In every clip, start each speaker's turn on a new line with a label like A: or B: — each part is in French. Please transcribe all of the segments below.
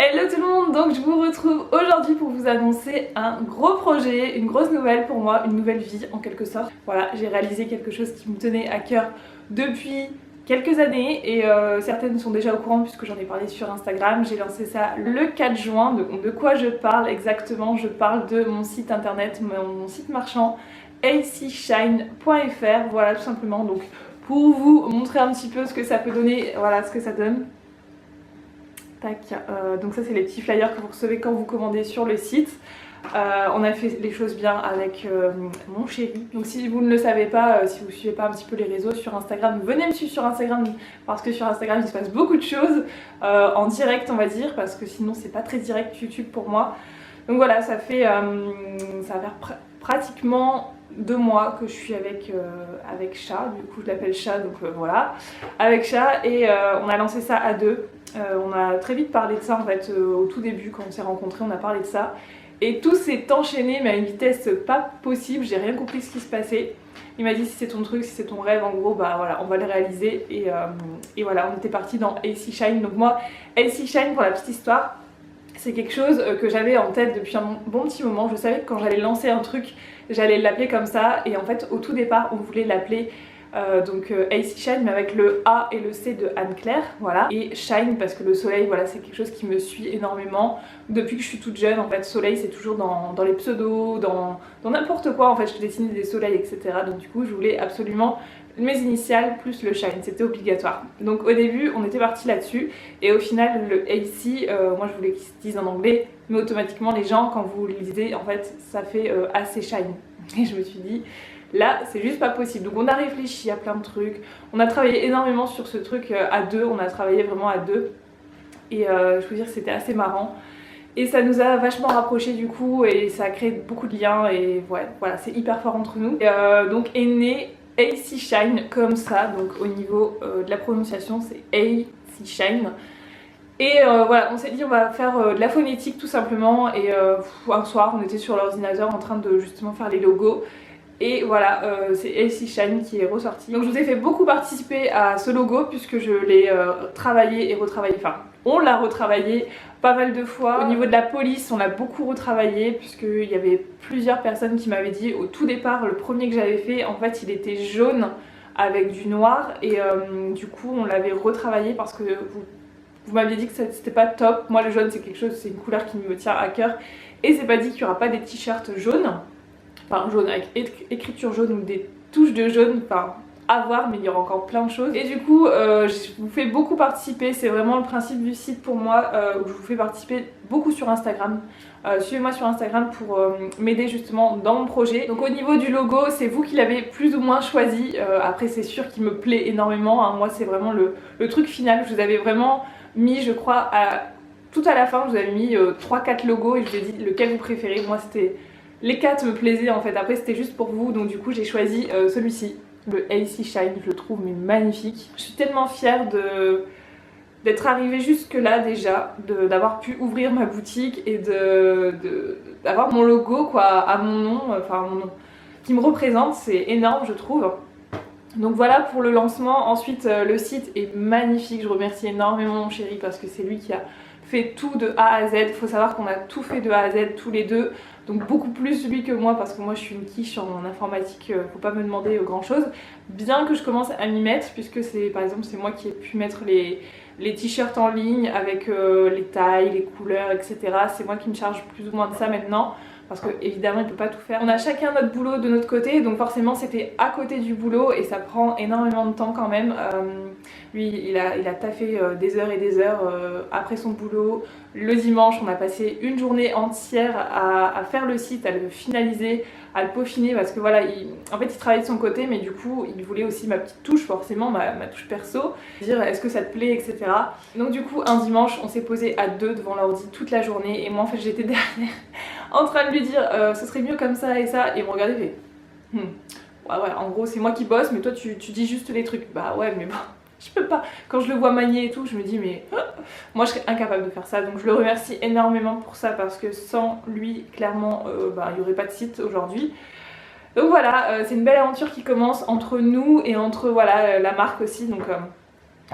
A: Hello tout le monde, donc je vous retrouve aujourd'hui pour vous annoncer un gros projet, une grosse nouvelle pour moi, une nouvelle vie en quelque sorte. Voilà, j'ai réalisé quelque chose qui me tenait à cœur depuis quelques années et certaines sont déjà au courant puisque j'en ai parlé sur Instagram. J'ai lancé ça le 4 juin, de quoi je parle exactement? Je parle de mon site internet, mon site marchand acshine.fr, voilà tout simplement. Donc pour vous montrer un petit peu ce que ça peut donner, voilà ce que ça donne. Tac, donc ça c'est les petits flyers que vous recevez quand vous commandez sur le site. On a fait les choses bien avec mon chéri. Donc si vous ne le savez pas, si vous ne suivez pas un petit peu les réseaux sur Instagram, venez me suivre sur Instagram parce que sur Instagram il se passe beaucoup de choses en direct on va dire, parce que sinon c'est pas très direct YouTube pour moi. Donc voilà, ça va faire pratiquement 2 mois que je suis avec Chat, du coup je l'appelle Chat, donc voilà, avec Chat, et on a lancé ça à deux. On a très vite parlé de ça en fait, au tout début quand on s'est rencontrés on a parlé de ça. Et tout s'est enchaîné mais à une vitesse pas possible, j'ai rien compris ce qui se passait. Il m'a dit si c'est ton truc, si c'est ton rêve, en gros bah voilà, on va le réaliser. Et voilà, on était parti dans AC Shine. Donc moi, AC Shine, pour la petite histoire, c'est quelque chose que j'avais en tête depuis un bon petit moment. Je savais que quand j'allais lancer un truc, j'allais l'appeler comme ça. Et en fait, au tout départ, on voulait l'appeler AC Shine, mais avec le A et le C de Anne-Claire, voilà. Et Shine parce que le soleil, voilà, c'est quelque chose qui me suit énormément depuis que je suis toute jeune. En fait, soleil, c'est toujours dans les pseudos, dans n'importe quoi. En fait, je dessinais des soleils, etc. Donc du coup, je voulais absolument mes initiales plus le Shine, c'était obligatoire. Donc au début, on était parti là-dessus. Et au final, le AC, moi je voulais qu'il se dise en anglais, mais automatiquement, les gens, quand vous le lisez, en fait, ça fait AC Shine. Et je me suis dit, là, c'est juste pas possible. Donc on a réfléchi à plein de trucs. On a travaillé énormément sur ce truc à deux. On a travaillé vraiment à deux. Et je veux dire, c'était assez marrant. Et ça nous a vachement rapprochés du coup. Et ça a créé beaucoup de liens. Et ouais, voilà, c'est hyper fort entre nous. Et donc est né AC Shine comme ça. Donc au niveau de la prononciation, c'est AC Shine. Et voilà, on s'est dit on va faire de la phonétique tout simplement. Et un soir, on était sur l'ordinateur en train de justement faire les logos. Et voilà, c'est AC Shine qui est ressorti. Donc je vous ai fait beaucoup participer à ce logo puisque je l'ai travaillé et retravaillé. Enfin, on l'a retravaillé pas mal de fois. Au niveau de la police, on l'a beaucoup retravaillé puisqu'il y avait plusieurs personnes qui m'avaient dit au tout départ, le premier que j'avais fait, en fait il était jaune avec du noir. Et du coup on l'avait retravaillé parce que vous m'aviez dit que c'était pas top. Moi le jaune c'est quelque chose, c'est une couleur qui me tient à cœur. Et c'est pas dit qu'il y aura pas des t-shirts jaunes. Enfin jaune avec écriture jaune ou des touches de jaune, enfin à voir, mais il y aura encore plein de choses. Et du coup je vous fais beaucoup participer, c'est vraiment le principe du site pour moi, où je vous fais participer beaucoup sur Instagram. Suivez-moi sur Instagram pour m'aider justement dans mon projet. Donc au niveau du logo, c'est vous qui l'avez plus ou moins choisi. Après c'est sûr qu'il me plaît énormément, hein. Moi c'est vraiment le truc final. Je vous avais vraiment mis, je crois, tout à la fin, je vous avais mis 3-4 logos et je vous ai dit lequel vous préférez. Moi c'était... Les 4 me plaisaient en fait, après c'était juste pour vous, donc du coup j'ai choisi celui-ci, le AC Shine, je le trouve mais magnifique. Je suis tellement fière d'être arrivée jusque là déjà, d'avoir pu ouvrir ma boutique et d'avoir mon logo quoi, à mon nom, enfin mon nom, qui me représente, c'est énorme je trouve. Donc voilà pour le lancement. Ensuite le site est magnifique, je remercie énormément mon chéri parce que c'est lui qui a fait tout de A à Z. Il faut savoir qu'on a tout fait de A à Z tous les deux, donc beaucoup plus lui que moi parce que moi je suis une quiche en informatique, faut pas me demander grand chose, bien que je commence à m'y mettre puisque c'est par exemple c'est moi qui ai pu mettre les t-shirts en ligne avec les tailles, les couleurs, etc. C'est moi qui me charge plus ou moins de ça maintenant. Parce que évidemment il peut pas tout faire. On a chacun notre boulot de notre côté, donc forcément c'était à côté du boulot et ça prend énormément de temps quand même. Lui il a taffé des heures et des heures après son boulot. Le dimanche on a passé une journée entière à faire le site, à le finaliser, à le peaufiner parce que voilà, en fait il travaillait de son côté mais du coup il voulait aussi ma petite touche, forcément ma touche perso, dire est-ce que ça te plaît, etc. Donc du coup un dimanche on s'est posé à deux devant l'ordi toute la journée et moi en fait j'étais derrière en train de lui dire ce serait mieux comme ça et ça, et il me regardait et fait ouais en gros c'est moi qui bosse mais toi tu dis juste les trucs. Bah ouais mais bon je peux pas, quand je le vois manier et tout je me dis mais moi je serais incapable de faire ça. Donc je le remercie énormément pour ça parce que sans lui clairement il n'y aurait pas de site aujourd'hui. Donc voilà, c'est une belle aventure qui commence entre nous et entre voilà la marque aussi, donc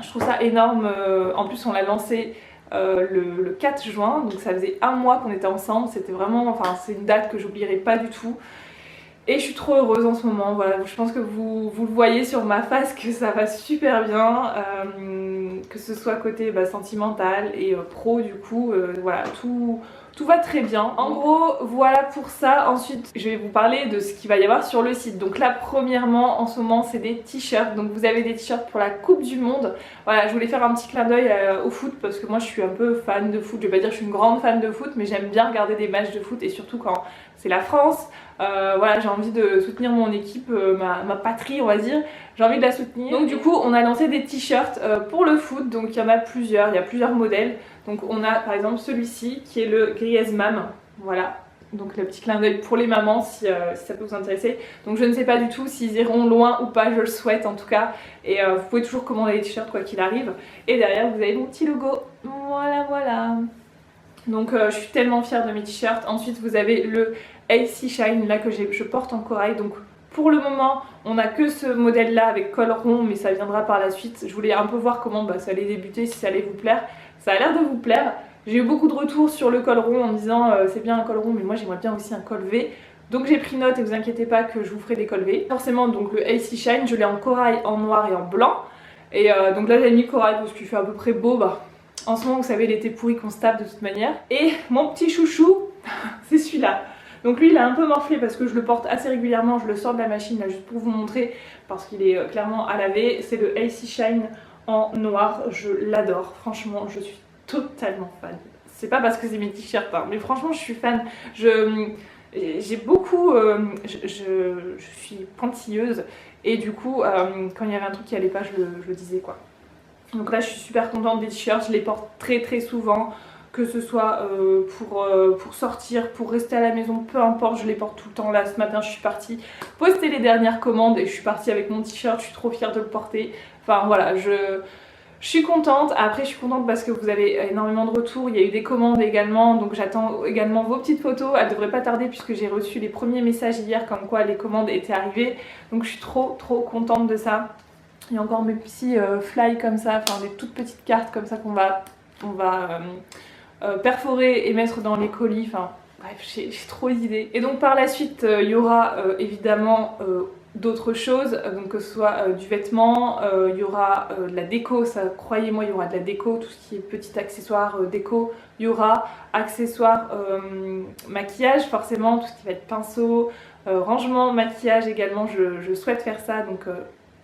A: je trouve ça énorme. En plus on l'a lancé le 4 juin, donc ça faisait un mois qu'on était ensemble, c'était vraiment, enfin c'est une date que j'oublierai pas du tout. Et je suis trop heureuse en ce moment, voilà, je pense que vous le voyez sur ma face que ça va super bien, que ce soit côté sentimental et pro du coup, voilà, tout va très bien. En gros, voilà pour ça. Ensuite, je vais vous parler de ce qu'il va y avoir sur le site. Donc là, premièrement, en ce moment, c'est des t-shirts. Donc vous avez des t-shirts pour la Coupe du Monde. Voilà, je voulais faire un petit clin d'œil au foot parce que moi, je suis un peu fan de foot. Je vais pas dire que je suis une grande fan de foot, mais j'aime bien regarder des matchs de foot et surtout quand c'est la France. Voilà, j'ai envie de soutenir mon équipe, ma patrie, on va dire. J'ai envie de la soutenir. Donc du coup, on a lancé des t-shirts pour le foot. Donc il y en a plusieurs, il y a plusieurs modèles. Donc on a par exemple celui-ci qui est le Griezmann, voilà, donc le petit clin d'œil pour les mamans si ça peut vous intéresser. Donc je ne sais pas du tout s'ils iront loin ou pas, je le souhaite en tout cas. Et vous pouvez toujours commander les t-shirts quoi qu'il arrive. Et derrière vous avez mon petit logo, voilà voilà. Donc je suis tellement fière de mes t-shirts. Ensuite vous avez le AC Shine là que je porte en corail. Donc pour le moment on n'a que ce modèle là avec col rond, mais ça viendra par la suite. Je voulais un peu voir comment ça allait débuter, si ça allait vous plaire. Ça a l'air de vous plaire. J'ai eu beaucoup de retours sur le col rond en me disant c'est bien un col rond mais moi j'aimerais bien aussi un col V. Donc j'ai pris note et vous inquiétez pas que je vous ferai des cols V. Forcément donc le AC Shine je l'ai en corail, en noir et en blanc. Et donc là j'ai mis corail parce qu'il fait à peu près beau. En ce moment vous savez l'été pourri qu'on se tape de toute manière. Et mon petit chouchou c'est celui-là. Donc lui il a un peu morflé parce que je le porte assez régulièrement. Je le sors de la machine là juste pour vous montrer parce qu'il est clairement à laver. C'est le AC Shine en noir, je l'adore, franchement je suis totalement fan. C'est pas parce que c'est mes t-shirts hein, mais franchement je suis fan. J'ai beaucoup, je suis pointilleuse et du coup quand il y avait un truc qui allait pas je le disais quoi. Donc là je suis super contente des t-shirts, je les porte très souvent. Que ce soit pour sortir, pour rester à la maison, peu importe, je les porte tout le temps. Là ce matin je suis partie poster les dernières commandes et je suis partie avec mon t-shirt, je suis trop fière de le porter. Enfin voilà, je suis contente. Après je suis contente parce que vous avez énormément de retours, il y a eu des commandes également, donc j'attends également vos petites photos. Elles devraient pas tarder puisque j'ai reçu les premiers messages hier comme quoi les commandes étaient arrivées. Donc je suis trop contente de ça. Il y a encore mes petits fly comme ça, enfin des toutes petites cartes comme ça qu'on va perforer et mettre dans les colis, enfin bref j'ai trop d'idées. Et donc par la suite il y aura évidemment d'autres choses, donc que ce soit du vêtement, il y aura de la déco, ça croyez-moi il y aura de la déco, tout ce qui est petit accessoire déco, il y aura accessoires maquillage forcément, tout ce qui va être pinceau, rangement, maquillage également, je souhaite faire ça donc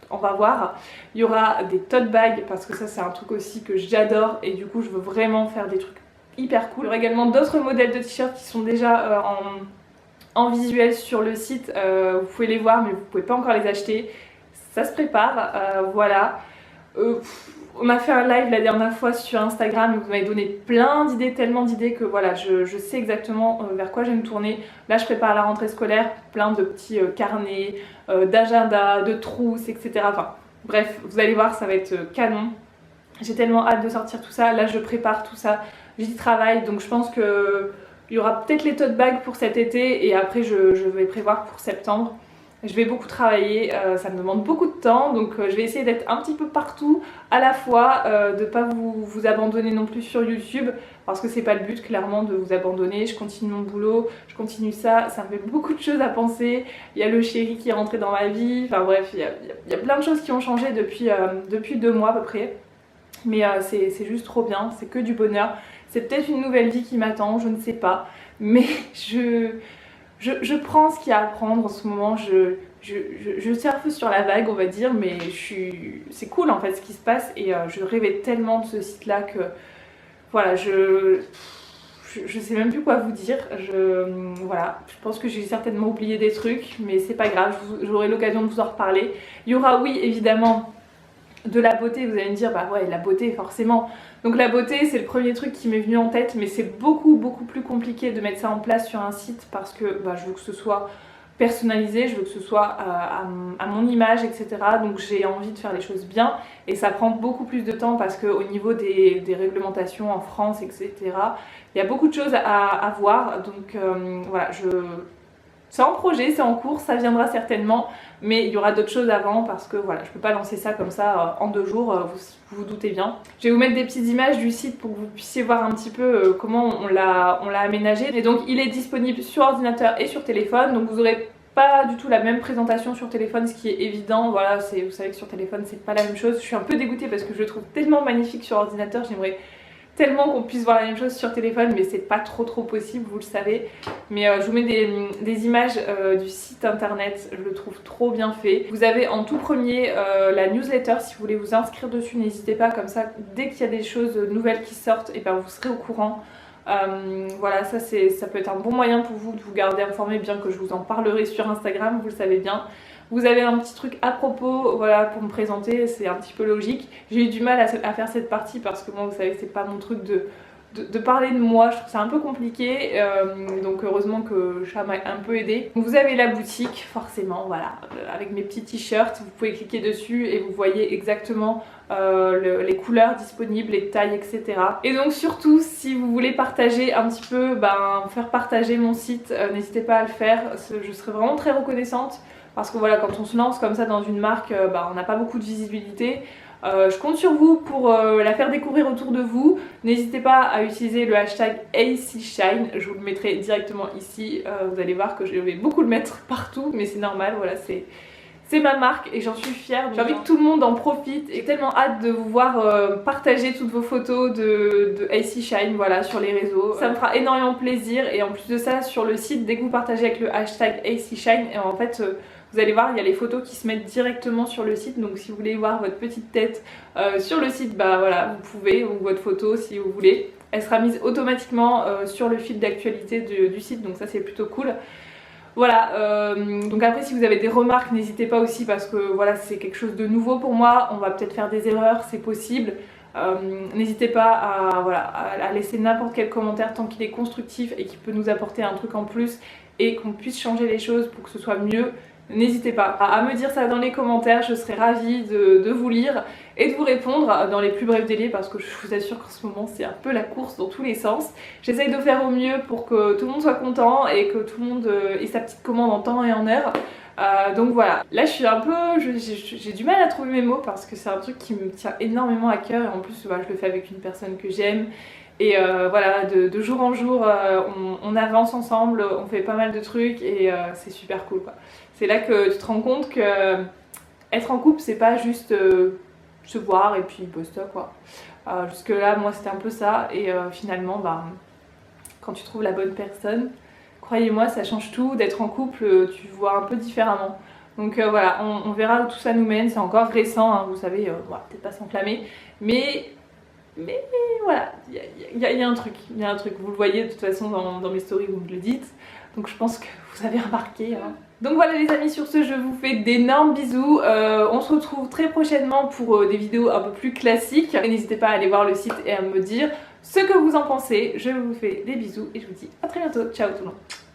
A: on va voir. Il y aura des tote bags parce que ça c'est un truc aussi que j'adore et du coup je veux vraiment faire des trucs hyper cool. Il y aura également d'autres modèles de t-shirts qui sont déjà en visuel sur le site, vous pouvez les voir mais vous pouvez pas encore les acheter, ça se prépare, voilà. On m'a fait un live la dernière fois sur Instagram et vous m'avez donné plein d'idées, tellement d'idées que voilà, je sais exactement vers quoi je vais me tourner. Là je prépare la rentrée scolaire, plein de petits carnets, d'agenda, de trousses, etc. Enfin bref, vous allez voir, ça va être canon. J'ai tellement hâte de sortir tout ça, là je prépare tout ça, j'y travaille, donc je pense que il y aura peut-être les tote bags pour cet été et après je vais prévoir pour septembre. Je vais beaucoup travailler, ça me demande beaucoup de temps, donc je vais essayer d'être un petit peu partout à la fois, de ne pas vous abandonner non plus sur YouTube, parce que c'est pas le but clairement de vous abandonner. Je continue mon boulot, je continue ça me fait beaucoup de choses à penser. Il y a le chéri qui est rentré dans ma vie, enfin bref, il y a plein de choses qui ont changé depuis 2 mois à peu près. Mais c'est juste trop bien, c'est que du bonheur. C'est peut-être une nouvelle vie qui m'attend, je ne sais pas, mais je prends ce qu'il y a à prendre en ce moment, je surfe sur la vague on va dire, mais c'est cool en fait ce qui se passe et je rêvais tellement de ce site là que voilà, je sais même plus quoi vous dire, voilà, je pense que j'ai certainement oublié des trucs, mais c'est pas grave, j'aurai l'occasion de vous en reparler. Il y aura oui évidemment de la beauté, vous allez me dire bah ouais la beauté forcément. Donc la beauté c'est le premier truc qui m'est venu en tête, mais c'est beaucoup plus compliqué de mettre ça en place sur un site parce que je veux que ce soit personnalisé, je veux que ce soit à mon image, etc. Donc j'ai envie de faire les choses bien et ça prend beaucoup plus de temps parce qu'au niveau des réglementations en France, etc. il y a beaucoup de choses à voir, donc voilà, c'est en projet, c'est en cours, ça viendra certainement, mais il y aura d'autres choses avant parce que voilà, je peux pas lancer ça comme ça en 2 jours, vous doutez bien. Je vais vous mettre des petites images du site pour que vous puissiez voir un petit peu comment on l'a aménagé. Et donc il est disponible sur ordinateur et sur téléphone, donc vous aurez pas du tout la même présentation sur téléphone, ce qui est évident. Voilà, vous savez que sur téléphone c'est pas la même chose. Je suis un peu dégoûtée parce que je le trouve tellement magnifique sur ordinateur, j'aimerais tellement qu'on puisse voir la même chose sur téléphone, mais c'est pas trop possible, vous le savez. Mais je vous mets des images du site internet, je le trouve trop bien fait. Vous avez en tout premier la newsletter, si vous voulez vous inscrire dessus, n'hésitez pas, comme ça dès qu'il y a des choses nouvelles qui sortent, et ben vous serez au courant. Voilà, ça peut être un bon moyen pour vous de vous garder informé, bien que je vous en parlerai sur Instagram, vous le savez bien. Vous avez un petit truc à propos, voilà, pour me présenter, c'est un petit peu logique. J'ai eu du mal à faire cette partie parce que moi, vous savez, c'est pas mon truc de parler de moi, je trouve ça un peu compliqué, donc heureusement que Chat m'a un peu aidé. Vous avez la boutique, forcément, voilà, avec mes petits t-shirts, vous pouvez cliquer dessus et vous voyez exactement les couleurs disponibles, les tailles, etc. Et donc surtout, si vous voulez partager un petit peu, faire partager mon site, n'hésitez pas à le faire, je serais vraiment très reconnaissante. Parce que voilà, quand on se lance comme ça dans une marque, on n'a pas beaucoup de visibilité. Je compte sur vous pour la faire découvrir autour de vous. N'hésitez pas à utiliser le hashtag ACShine, je vous le mettrai directement ici. Vous allez voir que je vais beaucoup le mettre partout, mais c'est normal, voilà, c'est ma marque et j'en suis fière. J'ai envie que tout le monde en profite et j'ai tellement hâte de vous voir partager toutes vos photos de ACShine, voilà, sur les réseaux. Ça me fera énormément plaisir et en plus de ça, sur le site, dès que vous partagez avec le hashtag ACShine, en fait, vous allez voir, il y a les photos qui se mettent directement sur le site, donc si vous voulez voir votre petite tête sur le site, voilà, vous pouvez, ou votre photo si vous voulez. Elle sera mise automatiquement sur le fil d'actualité du site, donc ça c'est plutôt cool. Voilà, donc après si vous avez des remarques, n'hésitez pas aussi parce que voilà, c'est quelque chose de nouveau pour moi, on va peut-être faire des erreurs, c'est possible. N'hésitez pas à laisser n'importe quel commentaire tant qu'il est constructif et qui peut nous apporter un truc en plus et qu'on puisse changer les choses pour que ce soit mieux. N'hésitez pas à me dire ça dans les commentaires, je serai ravie de vous lire et de vous répondre dans les plus brefs délais parce que je vous assure qu'en ce moment c'est un peu la course dans tous les sens. J'essaye de faire au mieux pour que tout le monde soit content et que tout le monde ait sa petite commande en temps et en heure. Donc voilà, là je suis un peu, j'ai du mal à trouver mes mots parce que c'est un truc qui me tient énormément à cœur et en plus je le fais avec une personne que j'aime. Et voilà, de jour en jour, on avance ensemble, on fait pas mal de trucs et c'est super cool quoi. C'est là que tu te rends compte que être en couple, c'est pas juste se voir et puis basta quoi. Jusque là, moi c'était un peu ça et finalement, quand tu trouves la bonne personne, croyez-moi, ça change tout. D'être en couple, tu vois un peu différemment. Donc voilà, on verra où tout ça nous mène. C'est encore récent, hein, vous savez, peut-être pas s'enflammer, mais voilà, il y a un truc, vous le voyez de toute façon dans mes stories, vous me le dites, donc je pense que vous avez remarqué. Hein. Donc voilà les amis, sur ce je vous fais d'énormes bisous, on se retrouve très prochainement pour des vidéos un peu plus classiques, n'hésitez pas à aller voir le site et à me dire ce que vous en pensez, je vous fais des bisous et je vous dis à très bientôt, ciao tout le monde.